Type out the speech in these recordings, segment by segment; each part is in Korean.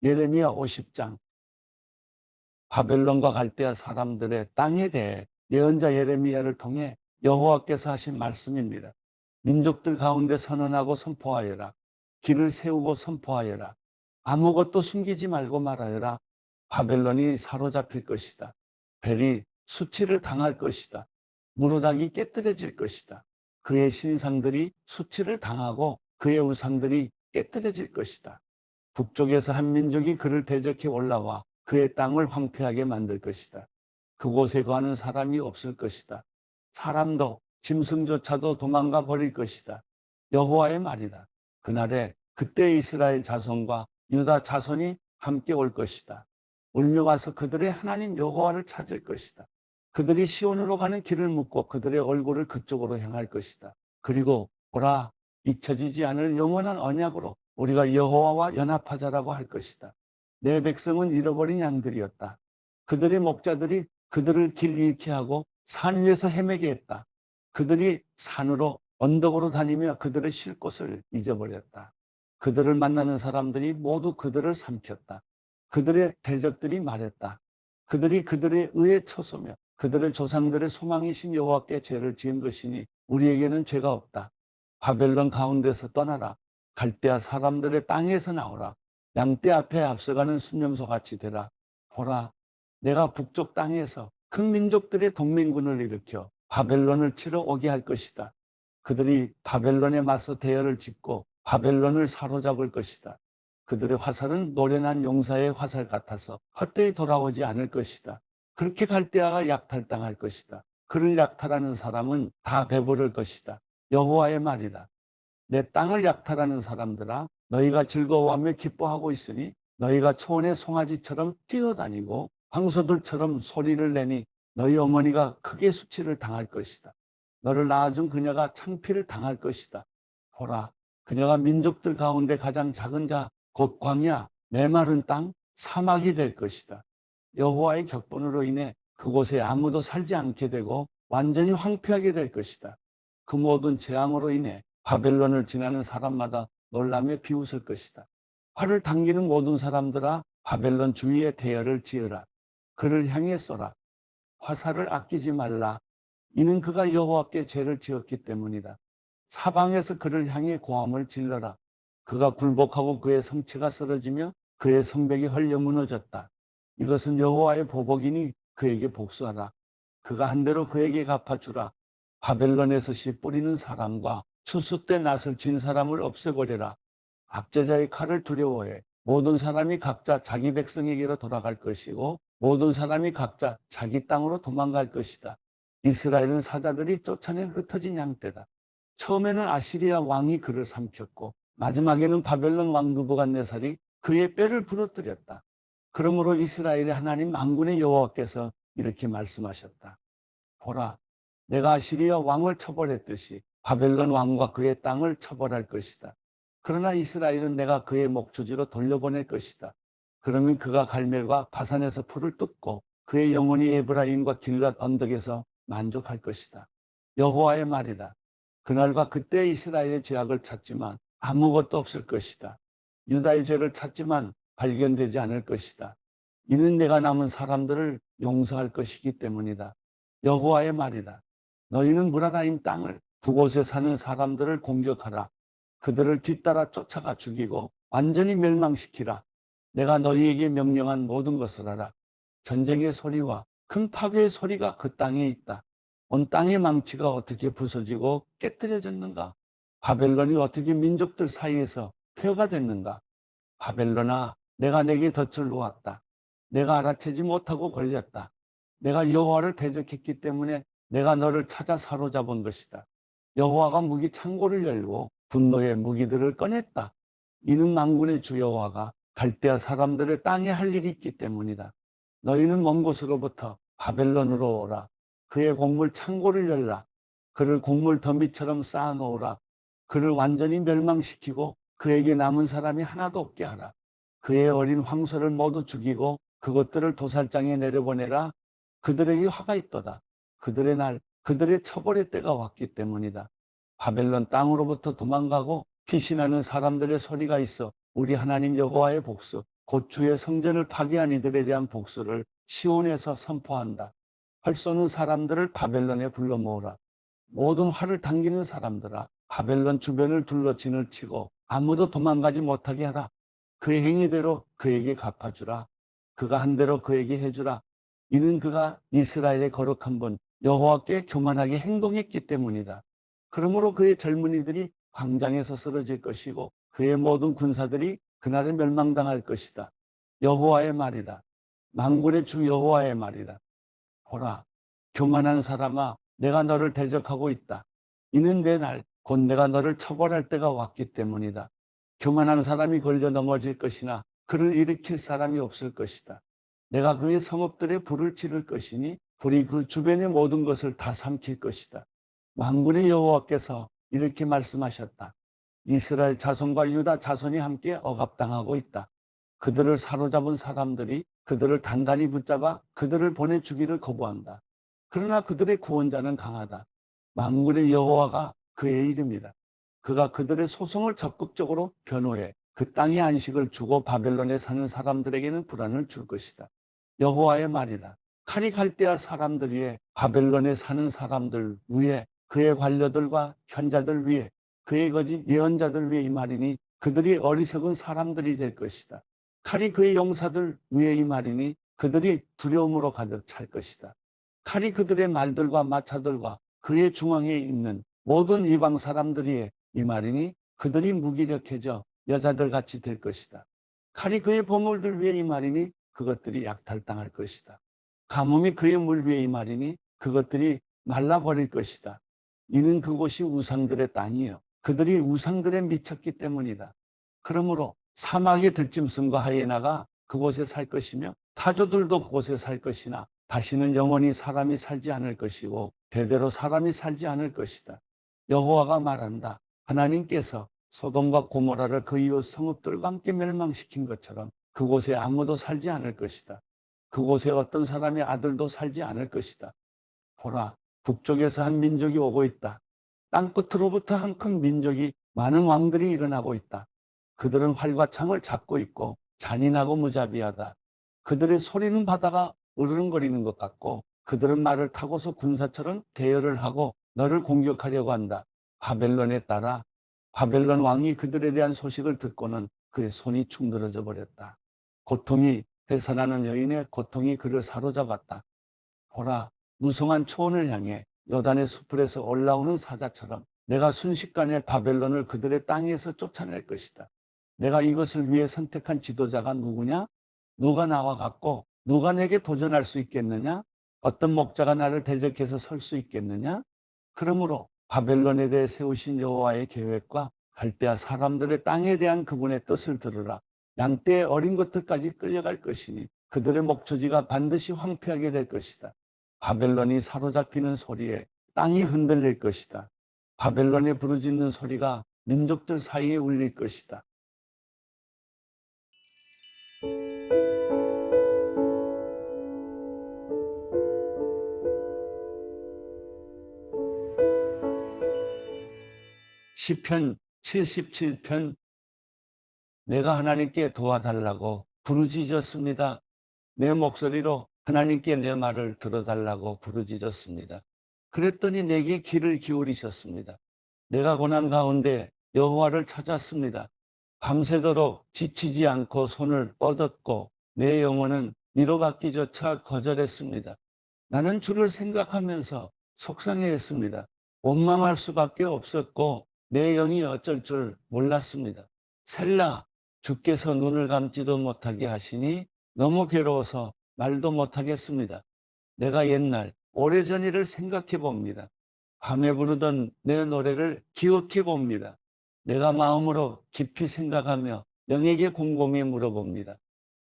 예레미야 50장 바벨론과 갈대아 사람들의 땅에 대해 예언자 예레미야를 통해 여호와께서 하신 말씀입니다. 민족들 가운데 선언하고 선포하여라. 길을 세우고 선포하여라. 아무것도 숨기지 말고 말하여라. 바벨론이 사로잡힐 것이다. 벨이 수치를 당할 것이다. 무로닥이 깨뜨려질 것이다. 그의 신상들이 수치를 당하고 그의 우상들이 깨뜨려질 것이다. 북쪽에서 한 민족이 그를 대적해 올라와 그의 땅을 황폐하게 만들 것이다. 그곳에 거하는 사람이 없을 것이다. 사람도 짐승조차도 도망가 버릴 것이다. 여호와의 말이다. 그날에 그때 이스라엘 자손과 유다 자손이 함께 올 것이다. 울며 와서 그들의 하나님 여호와를 찾을 것이다. 그들이 시온으로 가는 길을 묻고 그들의 얼굴을 그쪽으로 향할 것이다. 그리고 보라, 잊혀지지 않을 영원한 언약으로 우리가 여호와와 연합하자라고 할 것이다. 내 백성은 잃어버린 양들이었다. 그들의 목자들이 그들을 길 잃게 하고 산 위에서 헤매게 했다. 그들이 산으로 언덕으로 다니며 그들의 쉴 곳을 잊어버렸다. 그들을 만나는 사람들이 모두 그들을 삼켰다. 그들의 대적들이 말했다. 그들이 그들의 의에 처소며 그들의 조상들의 소망이신 여호와께 죄를 지은 것이니 우리에게는 죄가 없다. 바벨론 가운데서 떠나라. 갈대아 사람들의 땅에서 나오라. 양떼 앞에 앞서가는 순념소 같이 되라. 보라, 내가 북쪽 땅에서 큰 민족들의 동맹군을 일으켜 바벨론을 치러 오게 할 것이다. 그들이 바벨론에 맞서 대열을 짓고 바벨론을 사로잡을 것이다. 그들의 화살은 노련한 용사의 화살 같아서 헛되이 돌아오지 않을 것이다. 그렇게 갈대아가 약탈당할 것이다. 그를 약탈하는 사람은 다 배부를 것이다. 여호와의 말이다. 내 땅을 약탈하는 사람들아, 너희가 즐거워하며 기뻐하고 있으니 너희가 초원의 송아지처럼 뛰어다니고 황소들처럼 소리를 내니 너희 어머니가 크게 수치를 당할 것이다. 너를 낳아준 그녀가 창피를 당할 것이다. 보라, 그녀가 민족들 가운데 가장 작은 자, 곧 광야, 메마른 땅, 사막이 될 것이다. 여호와의 격분으로 인해 그곳에 아무도 살지 않게 되고 완전히 황폐하게 될 것이다. 그 모든 재앙으로 인해 바벨론을 지나는 사람마다 놀라며 비웃을 것이다. 활을 당기는 모든 사람들아, 바벨론 주위에 대열을 지으라. 그를 향해 쏘라. 화살을 아끼지 말라. 이는 그가 여호와께 죄를 지었기 때문이다. 사방에서 그를 향해 고함을 질러라. 그가 굴복하고 그의 성체가 쓰러지며 그의 성벽이 헐려 무너졌다. 이것은 여호와의 보복이니 그에게 복수하라. 그가 한 대로 그에게 갚아주라. 바벨론에서 씨 뿌리는 사람과 추수때 낫을 진 사람을 없애버려라. 압제자의 칼을 두려워해. 모든 사람이 각자 자기 백성에게로 돌아갈 것이고 모든 사람이 각자 자기 땅으로 도망갈 것이다. 이스라엘은 사자들이 쫓아낸 흩어진 양떼다. 처음에는 아시리아 왕이 그를 삼켰고 마지막에는 바벨론 왕 느부갓네살이 그의 뼈를 부러뜨렸다. 그러므로 이스라엘의 하나님 만군의 여호와께서 이렇게 말씀하셨다. 보라, 내가 아시리아 왕을 처벌했듯이 바벨론 왕과 그의 땅을 처벌할 것이다. 그러나 이스라엘은 내가 그의 목초지로 돌려보낼 것이다. 그러면 그가 갈멜과 바산에서 풀을 뜯고 그의 영혼이 에브라임과 길앗 언덕에서 만족할 것이다. 여호와의 말이다. 그날과 그때 이스라엘의 죄악을 찾지만 아무것도 없을 것이다. 유다의 죄를 찾지만 발견되지 않을 것이다. 이는 내가 남은 사람들을 용서할 것이기 때문이다. 여호와의 말이다. 너희는 무라다임 땅을 그곳에 사는 사람들을 공격하라. 그들을 뒤따라 쫓아가 죽이고 완전히 멸망시키라. 내가 너희에게 명령한 모든 것을 하라. 전쟁의 소리와 큰 파괴의 소리가 그 땅에 있다. 온 땅의 망치가 어떻게 부서지고 깨뜨려졌는가? 바벨론이 어떻게 민족들 사이에서 표가 됐는가? 바벨론아, 내가 내게 덫을 놓았다. 내가 알아채지 못하고 걸렸다. 내가 여호와를 대적했기 때문에 내가 너를 찾아 사로잡은 것이다. 여호와가 무기 창고를 열고 분노의 무기들을 꺼냈다. 이는 만군의 주 여호와가 갈대아 사람들의 땅에 할 일이 있기 때문이다. 너희는 먼 곳으로부터 바벨론으로 오라. 그의 곡물 창고를 열라. 그를 곡물 더미처럼 쌓아놓으라. 그를 완전히 멸망시키고 그에게 남은 사람이 하나도 없게 하라. 그의 어린 황소를 모두 죽이고 그것들을 도살장에 내려보내라. 그들에게 화가 있도다. 그들의 날, 그들의 처벌의 때가 왔기 때문이다. 바벨론 땅으로부터 도망가고 피신하는 사람들의 소리가 있어 우리 하나님 여호와의 복수, 곧 주의 성전을 파괴한 이들에 대한 복수를 시온에서 선포한다. 활 쏘는 사람들을 바벨론에 불러 모으라. 모든 활을 당기는 사람들아, 바벨론 주변을 둘러 진을 치고 아무도 도망가지 못하게 하라. 그의 행위대로 그에게 갚아주라. 그가 한 대로 그에게 해주라. 이는 그가 이스라엘의 거룩한 분 여호와께 교만하게 행동했기 때문이다. 그러므로 그의 젊은이들이 광장에서 쓰러질 것이고 그의 모든 군사들이 그날에 멸망당할 것이다. 여호와의 말이다. 만군의 주 여호와의 말이다. 보라, 교만한 사람아, 내가 너를 대적하고 있다. 이는 내 날, 곧 내가 너를 처벌할 때가 왔기 때문이다. 교만한 사람이 걸려 넘어질 것이나 그를 일으킬 사람이 없을 것이다. 내가 그의 성읍들에 불을 지를 것이니 불이 그 주변의 모든 것을 다 삼킬 것이다. 만군의 여호와께서 이렇게 말씀하셨다. 이스라엘 자손과 유다 자손이 함께 억압당하고 있다. 그들을 사로잡은 사람들이 그들을 단단히 붙잡아 그들을 보내주기를 거부한다. 그러나 그들의 구원자는 강하다. 만군의 여호와가 그의 이름이다. 그가 그들의 소송을 적극적으로 변호해 그 땅의 안식을 주고 바벨론에 사는 사람들에게는 불안을 줄 것이다. 여호와의 말이다. 칼이 갈대아 사람들 위에, 바벨론에 사는 사람들 위에, 그의 관료들과 현자들 위에, 그의 거짓 예언자들 위에 이 말이니 그들이 어리석은 사람들이 될 것이다. 칼이 그의 용사들 위에 이 말이니 그들이 두려움으로 가득 찰 것이다. 칼이 그들의 말들과 마차들과 그의 중앙에 있는 모든 이방 사람들 위에 이 말이니 그들이 무기력해져 여자들 같이 될 것이다. 칼이 그의 보물들 위에 이 말이니 그것들이 약탈당할 것이다. 가뭄이 그의 물 위에 이 말이니 그것들이 말라버릴 것이다. 이는 그곳이 우상들의 땅이요 그들이 우상들에 미쳤기 때문이다. 그러므로 사막의 들짐승과 하이에나가 그곳에 살 것이며 타조들도 그곳에 살 것이나 다시는 영원히 사람이 살지 않을 것이고 대대로 사람이 살지 않을 것이다. 여호와가 말한다. 하나님께서 소돔과 고모라를 그 이웃 성읍들과 함께 멸망시킨 것처럼 그곳에 아무도 살지 않을 것이다. 그곳에 어떤 사람의 아들도 살지 않을 것이다. 보라, 북쪽에서 한 민족이 오고 있다. 땅끝으로부터 한 큰 민족이 많은 왕들이 일어나고 있다. 그들은 활과 창을 잡고 있고 잔인하고 무자비하다. 그들의 소리는 바다가 으르렁거리는 것 같고 그들은 말을 타고서 군사처럼 대열을 하고 너를 공격하려고 한다. 바벨론에 따라 바벨론 왕이 그들에 대한 소식을 듣고는 그의 손이 축 늘어져 버렸다. 고통이 해산하는 여인의 고통이 그를 사로잡았다. 보라, 무성한 초원을 향해 요단의 수풀에서 올라오는 사자처럼 내가 순식간에 바벨론을 그들의 땅에서 쫓아낼 것이다. 내가 이것을 위해 선택한 지도자가 누구냐? 누가 나와 같고 누가 내게 도전할 수 있겠느냐? 어떤 목자가 나를 대적해서 설 수 있겠느냐? 그러므로 바벨론에 대해 세우신 여호와의 계획과 갈대아 사람들의 땅에 대한 그분의 뜻을 들으라. 양떼의 어린 것들까지 끌려갈 것이니 그들의 목초지가 반드시 황폐하게 될 것이다. 바벨론이 사로잡히는 소리에 땅이 흔들릴 것이다. 바벨론에 부르짖는 소리가 민족들 사이에 울릴 것이다. 시편 77편. 내가 하나님께 도와달라고 부르짖었습니다. 내 목소리로 하나님께 내 말을 들어달라고 부르짖었습니다. 그랬더니 내게 귀를 기울이셨습니다. 내가 고난 가운데 여호와를 찾았습니다. 밤새도록 지치지 않고 손을 뻗었고 내 영혼은 위로받기조차 거절했습니다. 나는 주를 생각하면서 속상해했습니다. 원망할 수밖에 없었고 내 영이 어쩔 줄 몰랐습니다. 셀라, 주께서 눈을 감지도 못하게 하시니 너무 괴로워서 말도 못하겠습니다. 내가 옛날 오래전 일을 생각해 봅니다. 밤에 부르던 내 노래를 기억해 봅니다. 내가 마음으로 깊이 생각하며 영에게 곰곰이 물어봅니다.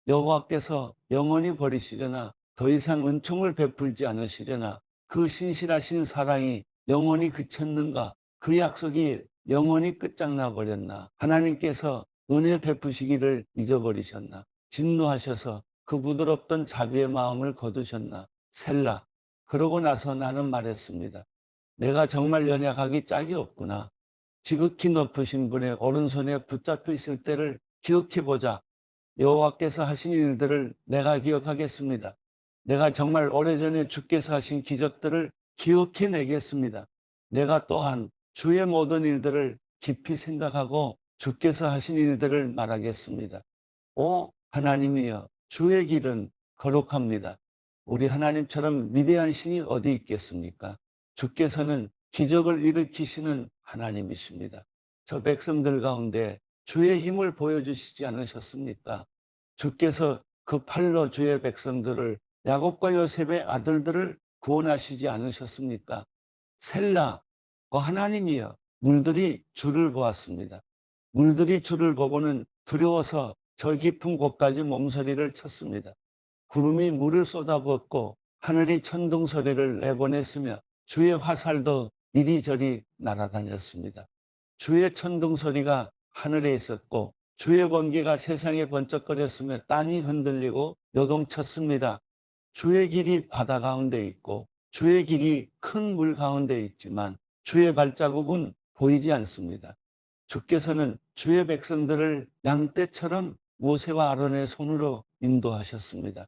여호와께서 영원히 버리시려나 더 이상 은총을 베풀지 않으시려나 그 신실하신 사랑이 영원히 그쳤는가? 그 약속이 영원히 끝장나 버렸나? 하나님께서 은혜 베푸시기를 잊어버리셨나? 진노하셔서 그 부드럽던 자비의 마음을 거두셨나? 셀라. 그러고 나서 나는 말했습니다. 내가 정말 연약하기 짝이 없구나. 지극히 높으신 분의 오른손에 붙잡혀 있을 때를 기억해보자. 여호와께서 하신 일들을 내가 기억하겠습니다. 내가 정말 오래전에 주께서 하신 기적들을 기억해내겠습니다. 내가 또한 주의 모든 일들을 깊이 생각하고 주께서 하신 일들을 말하겠습니다. 오 하나님이여, 주의 길은 거룩합니다. 우리 하나님처럼 위대한 신이 어디 있겠습니까? 주께서는 기적을 일으키시는 하나님이십니다. 저 백성들 가운데 주의 힘을 보여주시지 않으셨습니까? 주께서 그 팔로 주의 백성들을, 야곱과 요셉의 아들들을 구원하시지 않으셨습니까? 셀라, 하나님이여, 물들이 주를 보았습니다. 물들이 주를 보고는 두려워서 저 깊은 곳까지 몸서리를 쳤습니다. 구름이 물을 쏟아부었고 하늘이 천둥 소리를 내보냈으며 주의 화살도 이리저리 날아다녔습니다. 주의 천둥 소리가 하늘에 있었고 주의 번개가 세상에 번쩍거렸으며 땅이 흔들리고 요동쳤습니다. 주의 길이 바다 가운데 있고 주의 길이 큰 물 가운데 있지만 주의 발자국은 보이지 않습니다. 주께서는 주의 백성들을 양떼처럼 모세와 아론의 손으로 인도하셨습니다.